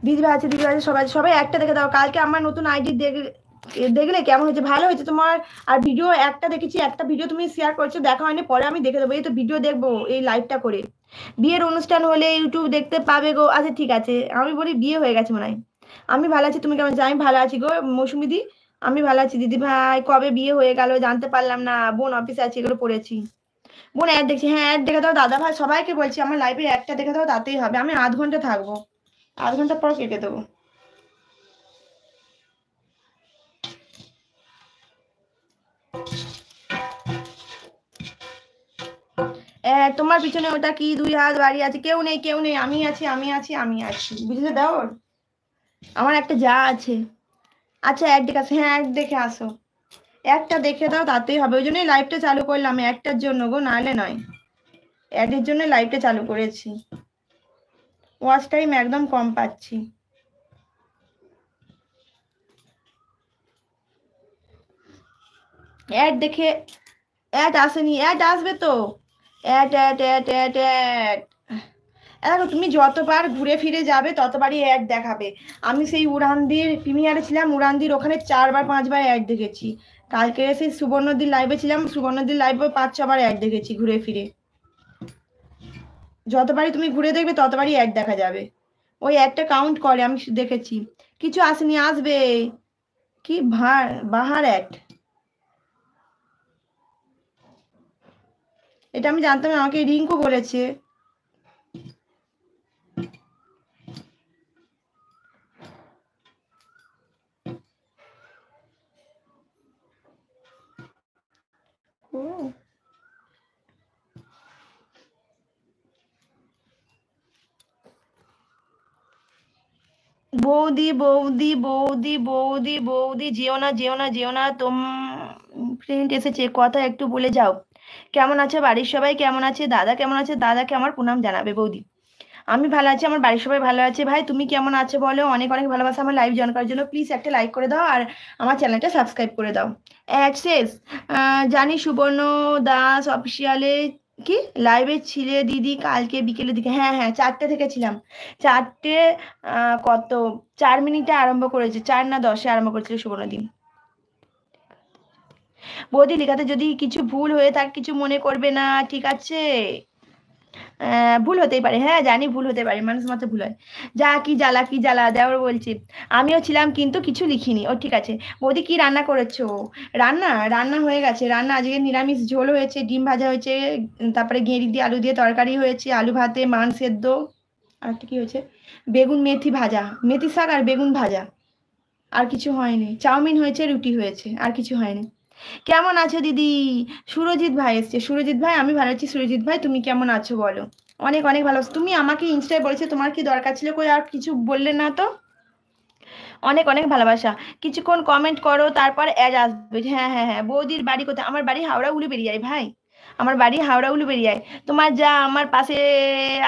দিদিভাই আছে, দিদিভাই আছে, সবাই সবাই একটা দেখে দাও। কালকে আমার নতুন আইডি দেখলে কেমন হয়েছে? ভালো হয়েছে তোমার। আর ভিডিও একটা দেখেছি, একটা ভিডিও তুমি শেয়ার করছো, দেখা হয়নি, পরে আমি দেখে দেবো। এই তো ভিডিও দেখবো এই লাইভটা করে। বিয়ের অনুষ্ঠান হলে ইউটিউব দেখতে পাবে গো। আচ্ছা ঠিক আছে, আমি বলি বিয়ে হয়ে গেছে মনে হয়। আমি ভালো আছি, তুমি কেমন আছো? আমি ভালো আছি গো মৌসুমি দি। আমি ভালো আছি দিদি ভাই। কবে বিয়ে হয়ে গেল জানতে পারলাম না। বোন অফিসে আছে, এগুলো পড়েছি। বোন অ্যাড দেখছি, হ্যাঁ অ্যাড দেখে দাও দাদা ভাই, সবাইকে বলছি আমার লাইভে একটা দেখে দাও, তাতেই হবে। আমি আধ ঘন্টা থাকবো, আধ ঘন্টা পর কেটে দেবো। তোমার পিছনে ওটা কি? দুই হাত বাড়ি আছে, কেউ নেই কেউ নেই, আমি আছি আমি আছি আমি আছি, বুঝতে দাও। আমার একটা যা আছে। আচ্ছা এক দেখে আসো, হ্যাঁ এক দেখে আসো। একটা দেখে দাও তাতেই হবে, ওই জন্যই লাইভটা চালু করলাম, একটার জন্য গো, নাহলে নয়। অ্যাডের জন্য লাইভটা চালু করেছি। ওয়াচ টাইম একদম কম পাচ্ছি। অ্যাড দেখে, অ্যাড আসেনি, অ্যাড আসবে তো। Ad ad ad ad ad. দেখো তুমি যতবার ঘুরে ফিরে যাবে ততবারই অ্যাড দেখাবে। আমি সেই উড়ানদির প্রিমিয়ারে ছিলাম, উড়ানদির ওখানে 4-5বার অ্যাড দেখেছি। কালকে সেই সুবর্ণদির লাইভে ছিলাম, সুবর্ণদির লাইভে 5-6বার অ্যাড দেখেছি ঘুরে ফিরে। যতবারই তুমি ঘুরে দেখবে ততবারই অ্যাড দেখা যাবে। ওই একটা কাউন্ট করে, আমি দেখেছি। কিছু আসেনি, আসবে। কি বাহার অ্যাড। এটা আমি জানতাম না, আমাকে রিঙ্কু বলেছে। ও বৌদি বৌদি বৌদি বৌদি বৌদি, যেও না যেও না যেও না। ফ্রেন্ড এসেছে, কথা একটু বলে যাও। কেমন আছে বাড়ির সবাই? কেমন আছে দাদা? কেমন আছে দাদাকে আমার প্রণাম জানাবে বৌদি। আমি ভালো আছি, আমার বাড়ির সবাই ভালো আছে। ভাই তুমি কেমন আছো বলো? অনেক অনেক ভালোবাসা আমার লাইভ জয়েন করার জন্য। প্লিজ একটা লাইক করে দাও আর আমার চ্যানেলটা সাবস্ক্রাইব করে দাও। অ্যাক্সেস, জানি সুবর্ণ দাস অফিসিয়ালে কি লাইভে ছিলে দিদি কালকে বিকেলের দিকে? হ্যাঁ হ্যাঁ, 4টে থেকে ছিলাম। 4টে কত 4 মিনিটে আরম্ভ করেছে, 4 না 10-এ আরম্ভ করেছিল সুবর্ণ দিন। বৌদি লেখাতে যদি কিছু ভুল হয়ে থাকে কিছু মনে করবে না, ঠিক আছে? ভুল হতেই পারে, হ্যাঁ জানি ভুল হতে পারে, মানুষ মাত্র ভুল হয়। যা কি জ্বালা কি জ্বালা, দেওর বলছি। আমিও ছিলাম কিন্তু কিছু লিখিনি। ও ঠিক আছে। বৌদি কি রান্না করেছো? রান্না রান্না হয়ে গেছে। রান্না আজকে নিরামিষ, ঝোল হয়েছে, ডিম ভাজা হয়েছে, তারপরে গেঁড়ি দিয়ে আলু দিয়ে তরকারি হয়েছে, আলু ভাতে মান সেদ্ধ। আর একটা কি হয়েছে? বেগুন মেথি ভাজা, মেথি শাক আর বেগুন ভাজা। আর কিছু হয়নি। চাউমিন হয়েছে, রুটি হয়েছে, আর কিছু হয়নি। কেমন আছো দিদি? সুরজিৎ ভাই এসছে। সুরজিৎ ভাই আমি ভালো আছি। সুরজিৎ ভাই তুমি কেমন আছো বলো? অনেক অনেক ভালো আছি। তুমি আমাকে ইনস্টায় বলেছো, তোমার কি দরকার ছিল? কই আর কিছু বললে না তো। অনেক অনেক ভালোবাসা। কিছুক্ষণ কমেন্ট করো, তারপর অ্যাড আসবে। হ্যাঁ হ্যাঁ হ্যাঁ। বৌদির বাড়ি কোথায়? আমার বাড়ি হাওড়া উলুবেড়িয়ায় ভাই। আমার বাড়ি হাওড়া উলুবেড়িয়ায়। তোমার যা আমার পাশে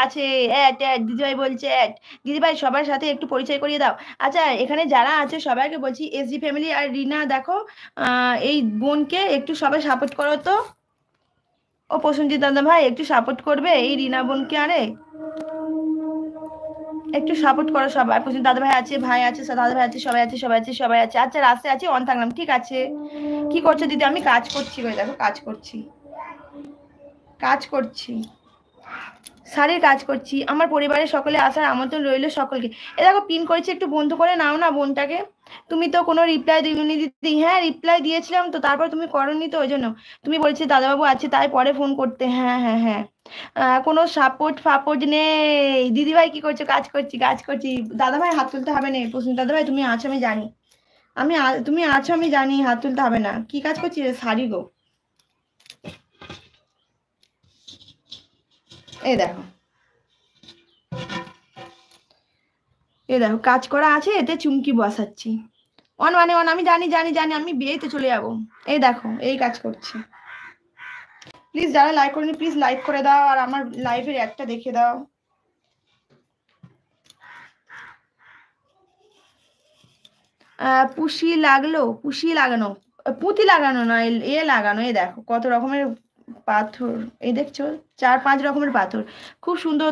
আছে। অ্যাড অ্যাড দিদিভাই বলছে অ্যাড। দিদিভাই সবার সাথে একটু পরিচয় করিয়ে দাও। আচ্ছা এখানে যারা আছে সবাইকে বলছি, এসজি ফ্যামিলি আর রিনা দেখো, এই বোনকে একটু সবাই সাপোর্ট করো তো। ও প্রসেনজিৎ দাদা ভাই একটু সাপোর্ট করবে এই রিনা বোনকে, আরে একটু সাপোর্ট করো সবাই। প্রসেনজিৎ দাদা ভাই আছে, ভাই আছে, দাদা ভাই আছে, সবাই আছে সবাই আছে সবাই আছে। আচ্ছা রাস্তায় আছি, অন থাকলাম, ঠিক আছে। কি করছো দিদি? আমি কাজ করছি গো, দেখো কাজ করছি, কাজ করছি, শাড়ির কাজ করছি। আমার পরিবারের সকলে আসার আমন্ত্রণ রইল সকলকে। এ দেখো পিন করেছি, একটু বন্ধ করে নাও না বোনটাকে। তুমি তো কোনো রিপ্লাই দিওনি দিদি। হ্যাঁ রিপ্লাই দিয়েছিলাম তো, তারপর তুমি করোনি তো, ওই জন্য। তুমি বলেছি দাদাবাবু আছে তাই পরে ফোন করতে। হ্যাঁ হ্যাঁ হ্যাঁ। কোনো সাপোর্ট ফাপোর্ট নেই। দিদিভাই কি করছো? কাজ করছি কাজ করছি। দাদাভাই হাত তুলতে হবে না। প্রশ্ন দাদাভাই তুমি আছো আমি জানি। তুমি আছো আমি জানি, হাত তুলতে হবে না। কি কাজ করছি? শাড়ি গো। এই দেখো, এই দেখো কাজ করা আছে, এতে চুমকি বসাচ্ছি। অন মানে অন, আমি জানি জানি জানি, আমি বিয়েতে চলে যাবো। এই দেখো এই কাজ করছি। প্লিজ যারা লাইক করেনি প্লিজ লাইক করে দাও, আর আমার লাইভের একটা দেখে দাও। পুষি লাগলো, পুষি লাগানো, পুঁতি লাগানো নয়, লাগানো। এই দেখো কত রকমের পাথর, এই দেখছো 4-5 রকমের পাথর, খুব সুন্দর।